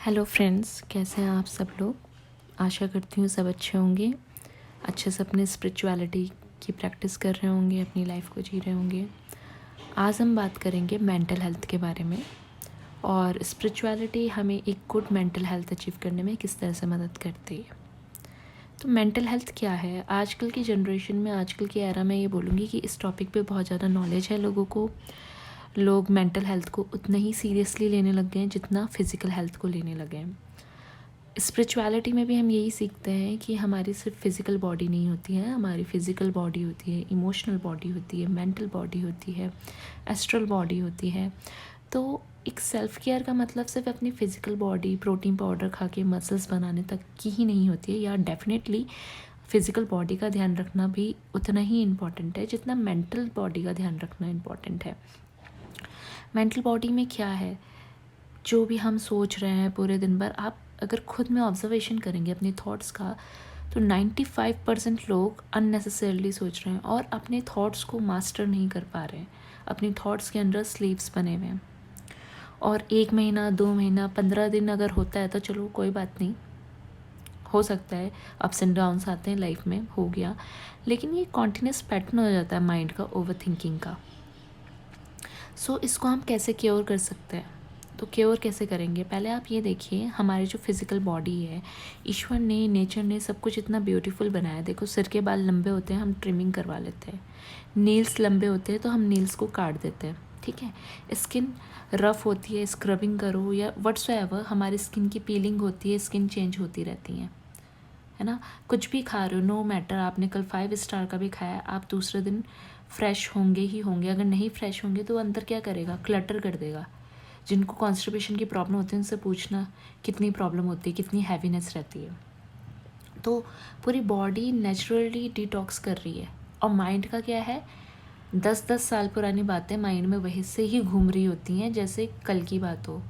Hello friends, कैसे हैं आप सब लोग। आशा करती हूँ सब अच्छे होंगे, अच्छे से अपने स्पिरिचुअलिटी की प्रैक्टिस कर रहे होंगे, अपनी लाइफ को जी रहे होंगे। आज हम बात करेंगे मेंटल हेल्थ के बारे में और स्पिरिचुअलिटी हमें एक गुड मेंटल हेल्थ अचीव करने में किस तरह से मदद करती है। तो मेंटल हेल्थ क्या है? आजकल की जनरेशन में, आजकल की एरा में ये बोलूँगी कि इस टॉपिक पे बहुत ज़्यादा नॉलेज है लोगों को। लोग मेंटल हेल्थ को उतना ही सीरियसली लेने लग गए हैं जितना फिज़िकल हेल्थ को लेने लगे हैं। स्पिरिचुअलिटी में भी हम यही सीखते हैं कि हमारी सिर्फ फिज़िकल बॉडी नहीं होती है, हमारी फिज़िकल बॉडी होती है, इमोशनल बॉडी होती है, मेंटल बॉडी होती है, एस्ट्रल बॉडी होती है। तो एक सेल्फ़ केयर का मतलब सिर्फ अपनी फ़िज़िकल बॉडी प्रोटीन पाउडर खा के मसल्स बनाने तक की ही नहीं होती है। या डेफिनेटली फ़िज़िकल बॉडी का ध्यान रखना भी उतना ही इम्पॉर्टेंट है जितना मेंटल बॉडी का ध्यान रखना इम्पॉर्टेंट है। मेंटल बॉडी में क्या है, जो भी हम सोच रहे हैं पूरे दिन भर, आप अगर खुद में ऑब्जर्वेशन करेंगे अपने थॉट्स का, तो 95% लोग अननेसेसरली सोच रहे हैं और अपने थॉट्स को मास्टर नहीं कर पा रहे हैं। अपनी थॉट्स के अंदर स्लीव्स बने हुए हैं। और 1 महीना 2 महीना 15 दिन अगर होता है तो चलो कोई बात नहीं, हो सकता है अप्स एंड डाउन्स आते हैं लाइफ में, हो गया। लेकिन ये कॉन्टिन्यूस पैटर्न हो जाता है माइंड का, ओवर थिंकिंग का। सो इसको हम कैसे क्योर कर सकते हैं? तो क्योर कैसे करेंगे? पहले आप ये देखिए, हमारी जो फिज़िकल बॉडी है, ईश्वर ने, नेचर ने सब कुछ इतना ब्यूटीफुल बनाया है। देखो, सिर के बाल लंबे होते हैं, हम ट्रिमिंग करवा लेते हैं। नेल्स लंबे होते हैं तो हम नेल्स को काट देते हैं, ठीक है। स्किन रफ़ होती है, स्क्रबिंग करो या व्हाट्सएवर, हमारी स्किन की पीलिंग होती है, स्किन चेंज होती रहती है ना। कुछ भी खा रहे हो, नो मैटर, आपने कल 5 स्टार का भी खाया, आप दूसरे दिन फ्रेश होंगे ही होंगे। अगर नहीं फ्रेश होंगे तो अंदर क्या करेगा? क्लटर कर देगा। जिनको कॉन्स्टिपेशन की प्रॉब्लम होती है उनसे पूछना कितनी प्रॉब्लम होती है, कितनी हैवीनेस रहती है। तो पूरी बॉडी नेचुरली डिटॉक्स कर रही है। और माइंड का क्या है? 10-10 साल पुरानी बातें माइंड में वही से ही घूम रही होती हैं जैसे कल की बात हो।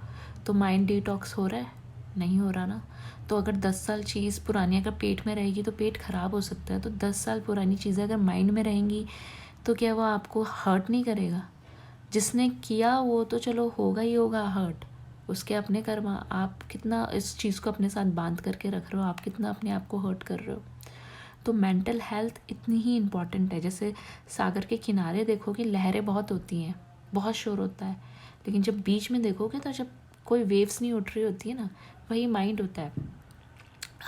तो माइंड डिटॉक्स हो रहा है? नहीं हो रहा ना। तो अगर 10 साल चीज़ पुरानी अगर पेट में रहेगी तो पेट ख़राब हो सकता है। तो 10 साल पुरानी चीज़ें अगर माइंड में रहेंगी तो क्या वो आपको हर्ट नहीं करेगा? जिसने किया वो तो चलो होगा ही होगा हर्ट, उसके अपने कर्म। आप कितना इस चीज़ को अपने साथ बांध करके रख रहे हो, आप कितना अपने आप को हर्ट कर रहे हो। तो मेंटल हेल्थ इतनी ही इम्पॉर्टेंट है। जैसे सागर के किनारे देखोगे लहरें बहुत होती हैं, बहुत शोर होता है, लेकिन जब बीच में देखोगे तो जब कोई वेव्स नहीं उठ रही होती है ना, वही माइंड होता है।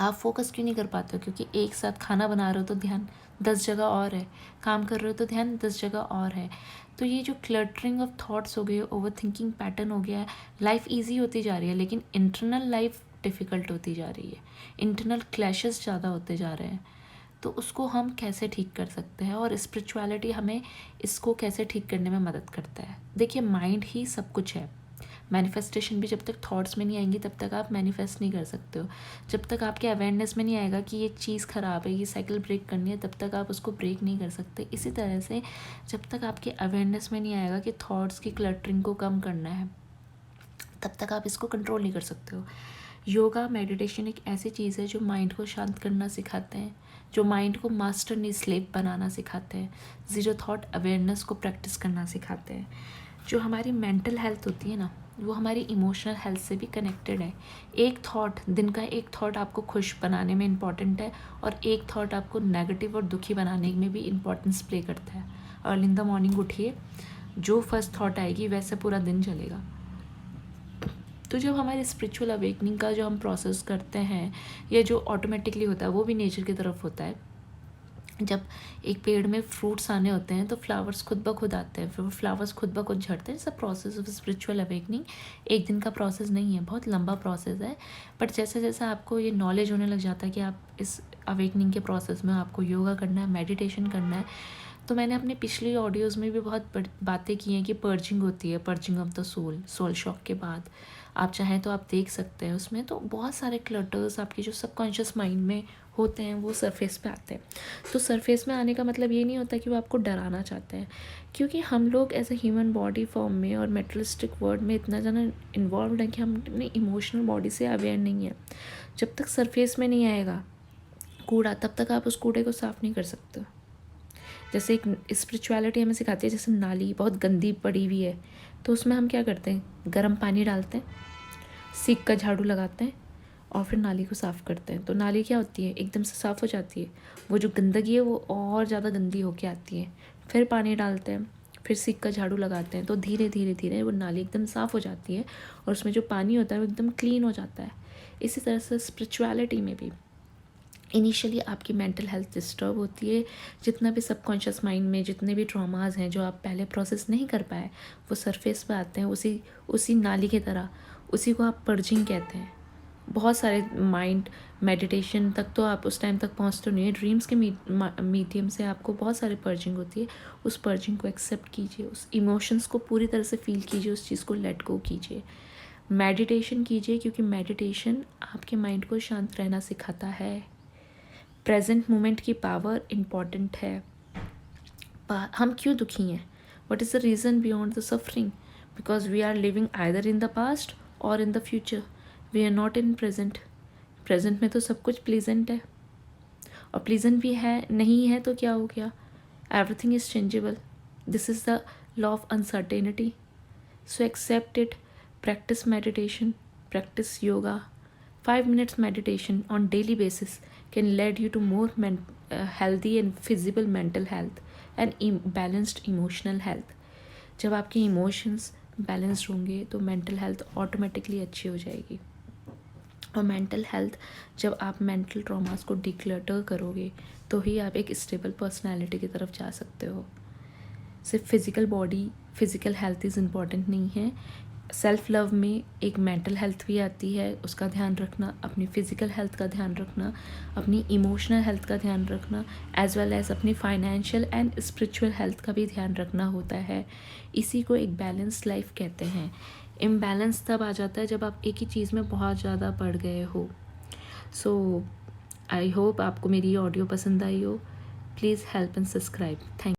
आप फोकस क्यों नहीं कर पाते हो? क्योंकि एक साथ खाना बना रहे हो तो ध्यान 10 जगह और है, काम कर रहे हो तो ध्यान 10 जगह और है। तो ये जो क्लटरिंग ऑफ थॉट्स हो गए, ओवर थिंकिंग पैटर्न हो गया है, लाइफ ईजी होती जा रही है लेकिन इंटरनल लाइफ डिफ़िकल्ट होती जा रही है। इंटरनल क्लैशेस ज़्यादा होते जा रहे हैं। तो उसको हम कैसे ठीक कर सकते हैं और स्पिरिचुअलिटी हमें इसको कैसे ठीक करने में मदद करता है? देखिए, माइंड ही सब कुछ है। मैनिफेस्टेशन भी जब तक थॉट्स में नहीं आएंगी तब तक आप मैनिफेस्ट नहीं कर सकते हो। जब तक आपके अवेयरनेस में नहीं आएगा कि ये चीज़ ख़राब है, ये साइकिल ब्रेक करनी है, तब तक आप उसको ब्रेक नहीं कर सकते। इसी तरह से जब तक आपके अवेयरनेस में नहीं आएगा कि थॉट्स की क्लटरिंग को कम करना है, तब तक आप इसको कंट्रोल नहीं कर सकते हो। योगा मेडिटेशन एक ऐसी चीज़ है जो माइंड को शांत करना सिखाते हैं, जो माइंड को मास्टर नहीं स्लेव बनाना सिखाते हैं, ज़ीरो थॉट अवेयरनेस को प्रैक्टिस करना सिखाते हैं। जो हमारी मेंटल हेल्थ होती है ना, वो हमारी इमोशनल हेल्थ से भी कनेक्टेड है। एक थॉट, दिन का एक थॉट आपको खुश बनाने में इम्पॉर्टेंट है और एक थॉट आपको नेगेटिव और दुखी बनाने में भी इम्पॉर्टेंस प्ले करता है। अर्ली इन द मॉर्निंग उठिए, जो फर्स्ट थॉट आएगी वैसे पूरा दिन चलेगा। तो जब हमारे स्पिरिचुअल अवेकनिंग का जो हम प्रोसेस करते हैं, या जो ऑटोमेटिकली होता है वो भी नेचर की तरफ होता है। जब एक पेड़ में फ्रूट्स आने होते हैं तो फ्लावर्स खुद ब खुद आते हैं, फिर वो फ्लावर्स खुद ब खुद झड़ते हैं। सब प्रोसेस ऑफ स्पिरिचुअल अवेकनिंग एक दिन का प्रोसेस नहीं है, बहुत लंबा प्रोसेस है। बट जैसे जैसे आपको ये नॉलेज होने लग जाता है कि आप इस अवेकनिंग के प्रोसेस में आपको योगा करना है, मेडिटेशन करना है। तो मैंने अपने पिछली ऑडियोज़ में भी बहुत बातें की हैं कि पर्जिंग होती है, purging of the soul, soul shock के बाद। आप चाहें तो आप देख सकते हैं उसमें, तो बहुत सारे क्लटर्स आपके जो सबकॉन्शियस माइंड में होते हैं वो सरफेस पे आते हैं। तो सरफेस में आने का मतलब ये नहीं होता कि वो आपको डराना चाहते हैं, क्योंकि हम लोग as a human body form में और मेटलिस्टिक वर्ल्ड में इतना ज़्यादा इन्वॉल्व है कि हम अपनी इमोशनल बॉडी से अवेयर नहीं है। जब तक सरफेस में नहीं आएगा कूड़ा, तब तक आप उस कूड़े को साफ़ नहीं कर सकते। जैसे एक स्पिरिचुअलिटी हमें सिखाती है, जैसे नाली बहुत गंदी पड़ी हुई है तो उसमें हम क्या करते हैं? गर्म पानी डालते हैं, सीख का झाड़ू लगाते हैं और फिर नाली को साफ़ करते हैं, तो नाली क्या होती है, एकदम से साफ़ हो जाती है। वो जो गंदगी है वो और ज़्यादा गंदी होके आती है। फिर पानी डालते हैं, फिर सीख का झाड़ू लगाते हैं, तो धीरे धीरे धीरे वो नाली एकदम साफ़ हो जाती है और उसमें जो पानी होता है वो एकदम क्लीन हो जाता है। इसी तरह से स्पिरिचुअलिटी में भी इनिशियली आपकी मेंटल हेल्थ डिस्टर्ब होती है। जितना भी सबकॉन्शियस माइंड में जितने भी ट्रॉमास हैं जो आप पहले प्रोसेस नहीं कर पाए, वो सरफेस पे आते हैं उसी नाली की तरह। उसी को आप पर्जिंग कहते हैं। बहुत सारे माइंड मेडिटेशन तक तो आप उस टाइम तक पहुँचते नहीं है, ड्रीम्स के मीडियम से आपको बहुत सारे पर्जिंग होती है। उस पर्जिंग को एक्सेप्ट कीजिए, उस इमोशंस को पूरी तरह से फील कीजिए, उस चीज़ को लेट गो कीजिए। मेडिटेशन कीजिए, क्योंकि मेडिटेशन आपके माइंड को शांत रहना सिखाता है। प्रेजेंट मोमेंट की पावर इम्पॉर्टेंट है। हम क्यों दुखी हैं? What is the reason beyond the suffering? Because we are living either in the past और in the future. We are not in present. Present में तो सब कुछ प्लीजेंट है, और प्लीजेंट भी है, नहीं है तो क्या हो गया? Everything is changeable. This is the law of uncertainty. So accept it. Practice meditation, practice yoga. 5 minutes meditation on daily basis can lead you to more healthy and feasible mental health and balanced emotional health. जब आपके emotions balanced होंगे तो mental health automatically अच्छी हो जाएगी। और mental health, जब आप मेंटल ट्रॉमास को डिक्लटर करोगे तो ही आप एक स्टेबल पर्सनैलिटी की तरफ जा सकते हो। सिर्फ फिज़िकल हेल्थ इज़ इम्पॉर्टेंट नहीं है। सेल्फ लव में एक मेंटल हेल्थ भी आती है, उसका ध्यान रखना, अपनी फ़िज़िकल हेल्थ का ध्यान रखना, अपनी इमोशनल हेल्थ का ध्यान रखना, एज़ वेल एज़ अपनी फाइनेंशियल एंड स्पिरिचुअल हेल्थ का भी ध्यान रखना होता है। इसी को एक बैलेंस लाइफ कहते हैं। इम्बैलेंस तब आ जाता है जब आप एक ही चीज़ में बहुत ज़्यादा पड़ गए हो। सो आई होप आपको मेरी ऑडियो पसंद आई हो। Please help and subscribe. Thank